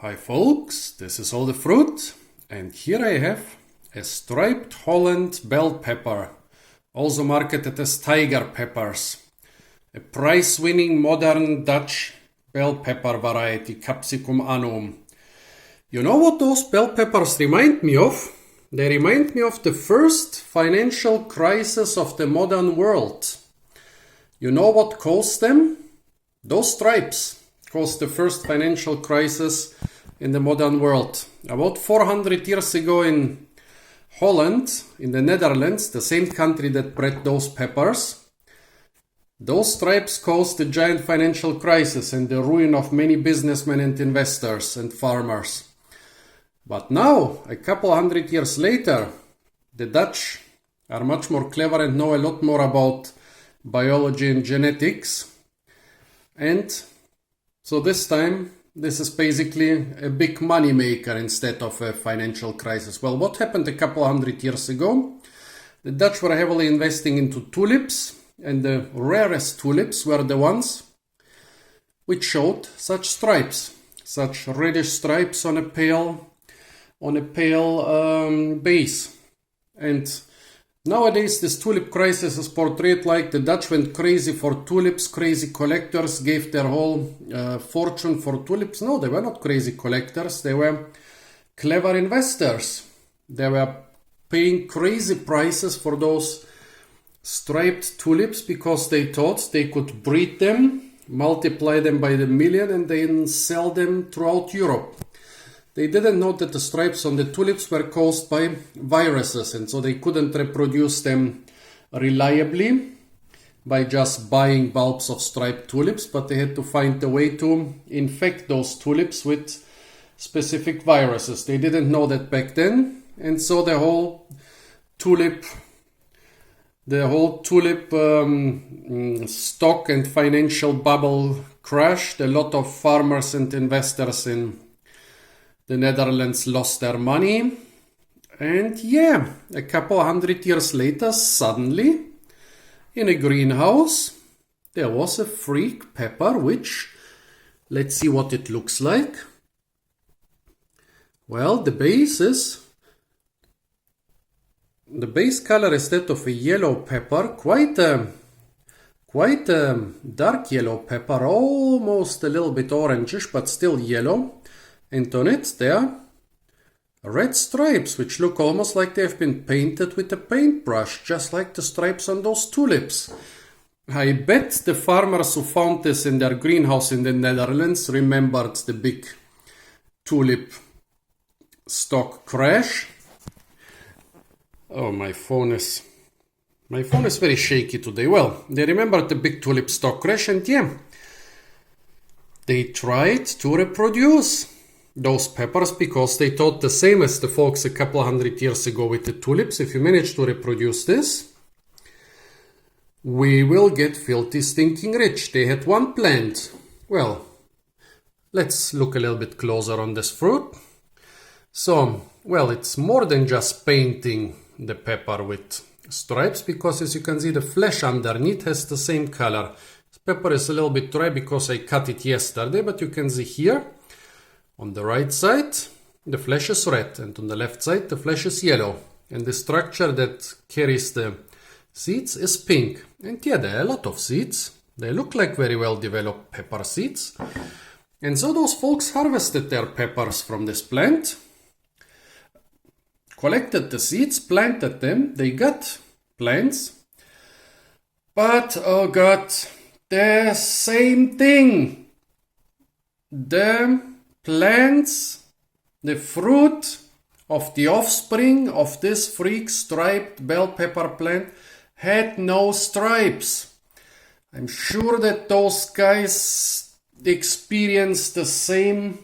Hi folks, this is All the Fruit, and here I have a striped Holland bell pepper, also marketed as tiger peppers, a prize-winning modern Dutch bell pepper variety, Capsicum annum. You know what those bell peppers remind me of? They remind me of the first financial crisis of the modern world. You know what caused them? Those stripes caused the first financial crisis in the modern world. About 400 years ago in Holland, in the Netherlands, the same country that bred those peppers, those stripes caused a giant financial crisis and the ruin of many businessmen and investors and farmers. But now, a couple hundred years later, the Dutch are much more clever and know a lot more about biology and genetics. And so this time, this is basically a big money maker instead of a financial crisis. Well, what happened a couple hundred years ago? The Dutch were heavily investing into tulips, and the rarest tulips were the ones which showed such stripes, such reddish stripes on a pale base. And nowadays, this tulip crisis is portrayed like the Dutch went crazy for tulips, crazy collectors, gave their whole fortune for tulips. No, they were not crazy collectors. They were clever investors. They were paying crazy prices for those striped tulips because they thought they could breed them, multiply them by the million, and then sell them throughout Europe. They didn't know that the stripes on the tulips were caused by viruses, and so they couldn't reproduce them reliably by just buying bulbs of striped tulips, but they had to find a way to infect those tulips with specific viruses. They didn't know that back then, and so the whole tulip stock and financial bubble crashed. A lot of farmers and investors in the Netherlands lost their money, and a couple hundred years later, suddenly, in a greenhouse, there was a freak pepper, which, let's see what it looks like. Well, the base color is that of a yellow pepper, quite a dark yellow pepper, almost a little bit orangish, but still yellow. And on it there are red stripes, which look almost like they've been painted with a paintbrush, just like the stripes on those tulips. I bet the farmers who found this in their greenhouse in the Netherlands remembered the big tulip stock crash. Oh, my phone is very shaky today. Well, they remembered the big tulip stock crash, and they tried to reproduce those peppers because they thought the same as the folks a couple hundred years ago with the tulips. If you manage to reproduce this, we will get filthy stinking rich. They had one plant. Well, let's look a little bit closer on this fruit. So, well, it's more than just painting the pepper with stripes, because as you can see, the flesh underneath has the same color. This pepper is a little bit dry because I cut it yesterday, but you can see here on the right side, the flesh is red, and on the left side, the flesh is yellow. And the structure that carries the seeds is pink. And there are a lot of seeds. They look like very well developed pepper seeds. And so those folks harvested their peppers from this plant, collected the seeds, planted them. They got plants. But, oh God, the same thing. The plants, the fruit of the offspring of this freak striped bell pepper plant had no stripes. I'm sure that those guys experienced the same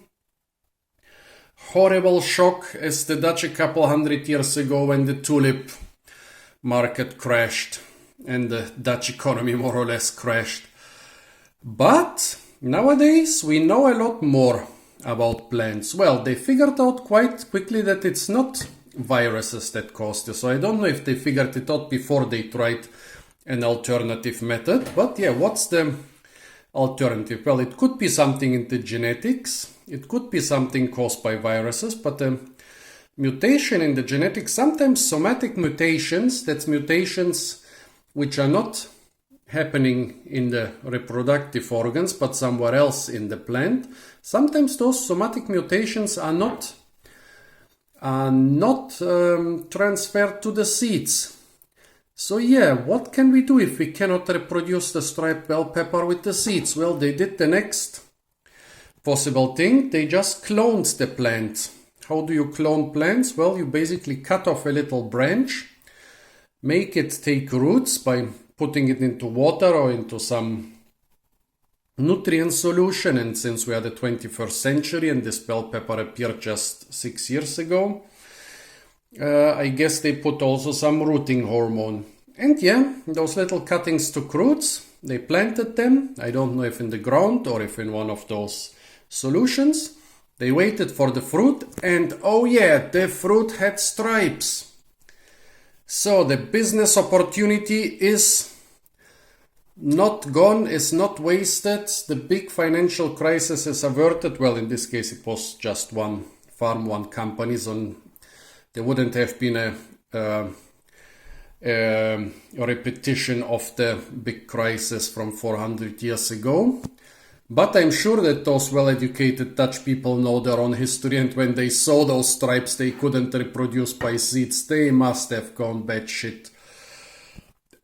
horrible shock as the Dutch a couple hundred years ago when the tulip market crashed and the Dutch economy more or less crashed. But nowadays we know a lot more about plants. Well, they figured out quite quickly that it's not viruses that caused it. So I don't know if they figured it out before they tried an alternative method. But what's the alternative? Well, it could be something in the genetics. It could be something caused by viruses, but a mutation in the genetics, sometimes somatic mutations, that's mutations which are not happening in the reproductive organs but somewhere else in the plant. Sometimes those somatic mutations are not transferred to the seeds. So yeah, what can we do if we cannot reproduce the striped bell pepper with the seeds? Well, they did the next possible thing. They just cloned the plant. How do you clone plants? Well, you basically cut off a little branch, make it take roots by putting it into water or into some nutrient solution. And since we are the 21st century and this bell pepper appeared just 6 years ago, I guess they put also some rooting hormone. And yeah, those little cuttings took roots. They planted them. I don't know if in the ground or if in one of those solutions. They waited for the fruit, and oh yeah, the fruit had stripes. So the business opportunity is not gone, is not wasted. The big financial crisis is averted. Well, in this case, it was just one farm, one company, so there wouldn't have been a repetition of the big crisis from 400 years ago. But I'm sure that those well-educated Dutch people know their own history, and when they saw those stripes they couldn't reproduce by seeds, they must have gone batshit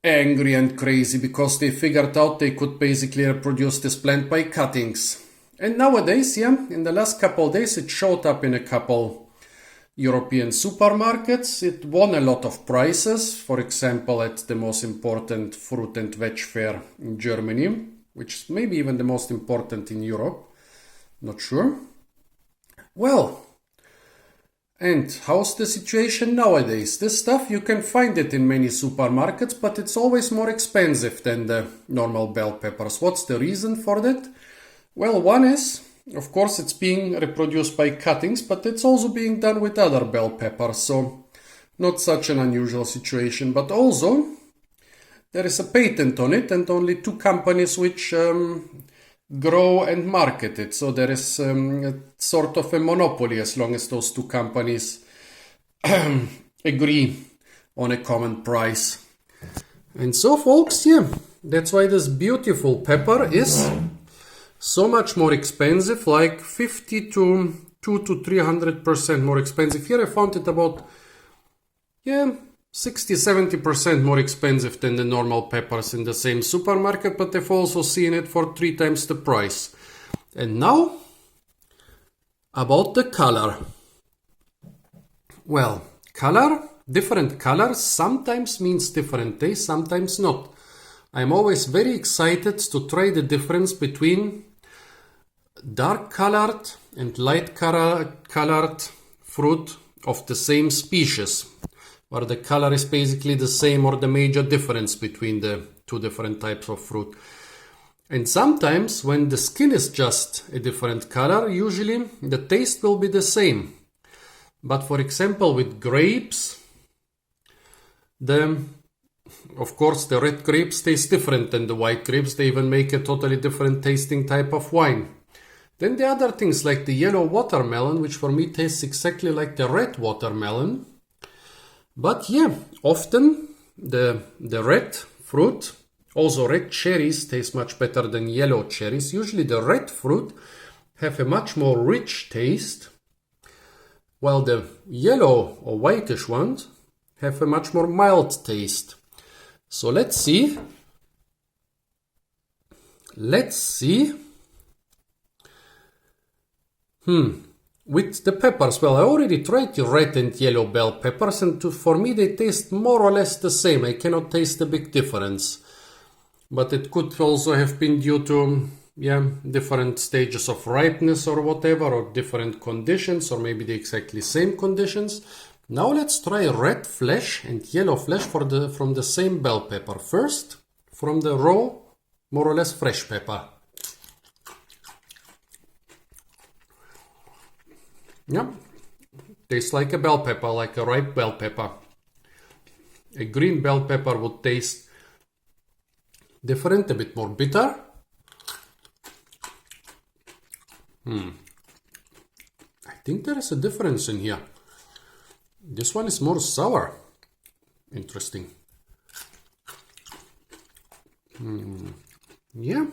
angry and crazy, because they figured out they could basically reproduce this plant by cuttings. And nowadays, yeah, in the last couple of days, it showed up in a couple European supermarkets. It won a lot of prizes, for example, at the most important fruit and veg fair in Germany, which is maybe even the most important in Europe. Not sure. Well, and how's the situation nowadays? This stuff, you can find it in many supermarkets, but it's always more expensive than the normal bell peppers. What's the reason for that? Well, one is, of course, it's being reproduced by cuttings, but it's also being done with other bell peppers, so not such an unusual situation. But also, there is a patent on it, and only 2 companies which grow and market it. So there is a sort of a monopoly as long as those 2 companies agree on a common price. And so, folks, yeah, that's why this beautiful pepper is so much more expensive, like 50 to 200 to 300% more expensive. Here I found it about, 60-70% more expensive than the normal peppers in the same supermarket, but I've also seen it for 3 times the price. And now, about the color. Well, color, different colors sometimes means different taste, sometimes not. I'm always very excited to try the difference between dark colored and light colored fruit of the same species, where the color is basically the same or the major difference between the 2 different types of fruit. And sometimes when the skin is just a different color, usually the taste will be the same. But for example, with grapes, of course the red grapes taste different than the white grapes. They even make a totally different tasting type of wine. Then the other things like the yellow watermelon, which for me tastes exactly like the red watermelon. But yeah, often the red fruit, also red cherries, taste much better than yellow cherries. Usually the red fruit have a much more rich taste, while the yellow or whitish ones have a much more mild taste. So let's see. With the peppers, well, I already tried the red and yellow bell peppers, and for me they taste more or less the same. I cannot taste a big difference. But it could also have been due to, different stages of ripeness or whatever, or different conditions, or maybe the exactly same conditions. Now let's try red flesh and yellow flesh from the same bell pepper. First, from the raw, more or less fresh pepper. Yeah, tastes like a bell pepper, like a ripe bell pepper. A green bell pepper would taste different, a bit more bitter. think there is a difference in here. This one is more sour. Interesting. Yeah.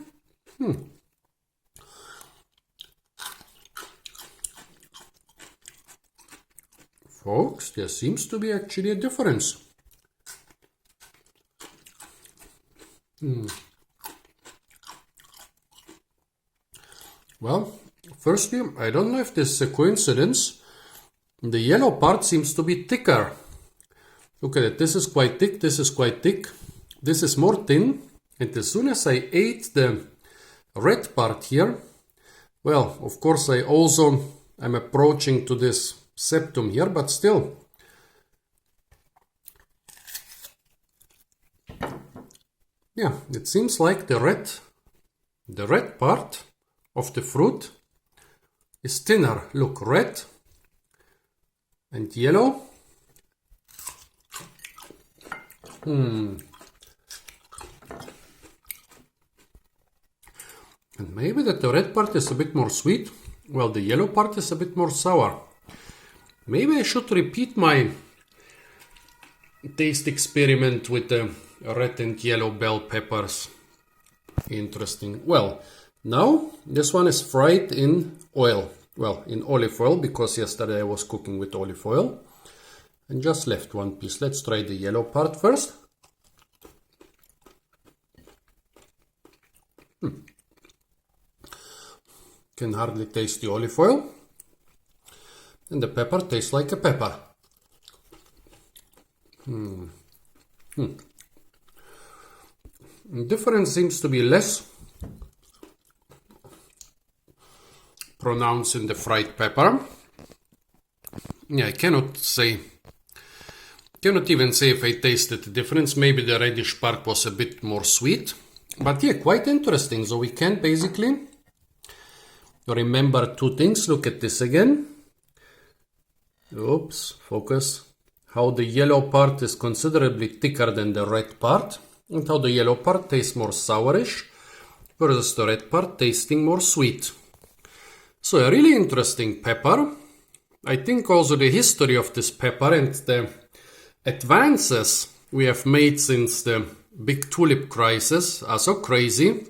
Folks, there seems to be actually a difference. Well, firstly, I don't know if this is a coincidence. The yellow part seems to be thicker. Look at it. This is quite thick. This is quite thick. This is more thin. And as soon as I ate the red part here, well, of course, I also am approaching to this septum here, but still. Yeah, it seems like the red part of the fruit is thinner. Look, red and yellow. And maybe that the red part is a bit more sweet, while the yellow part is a bit more sour. Maybe I should repeat my taste experiment with the red and yellow bell peppers. Interesting. Well, now this one is fried in oil. Well, in olive oil, because yesterday I was cooking with olive oil. And just left one piece. Let's try the yellow part first. Can hardly taste the olive oil. And the pepper tastes like a pepper. The difference seems to be less pronounced in the fried pepper. Yeah, I cannot even say if I tasted the difference. Maybe the reddish part was a bit more sweet. But yeah, quite interesting. So we can basically remember two things. Look at this again. Oops, focus. How the yellow part is considerably thicker than the red part. And how the yellow part tastes more sourish versus the red part tasting more sweet. So a really interesting pepper. I think also the history of this pepper and the advances we have made since the big tulip crisis are so crazy.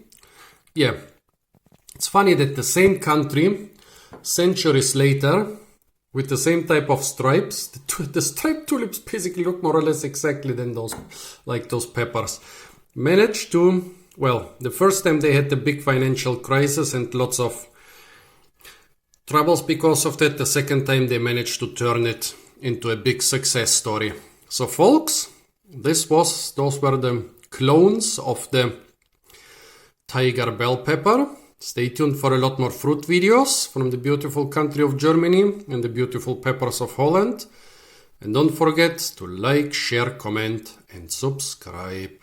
Yeah, it's funny that the same country, centuries later, with the same type of stripes, the striped tulips basically look more or less exactly than those peppers, managed to, well, the first time they had the big financial crisis and lots of troubles because of that. The second time they managed to turn it into a big success story. So folks, those were the clones of the tiger bell pepper. Stay tuned for a lot more fruit videos from the beautiful country of Germany and the beautiful peppers of Holland. And don't forget to like, share, comment and subscribe.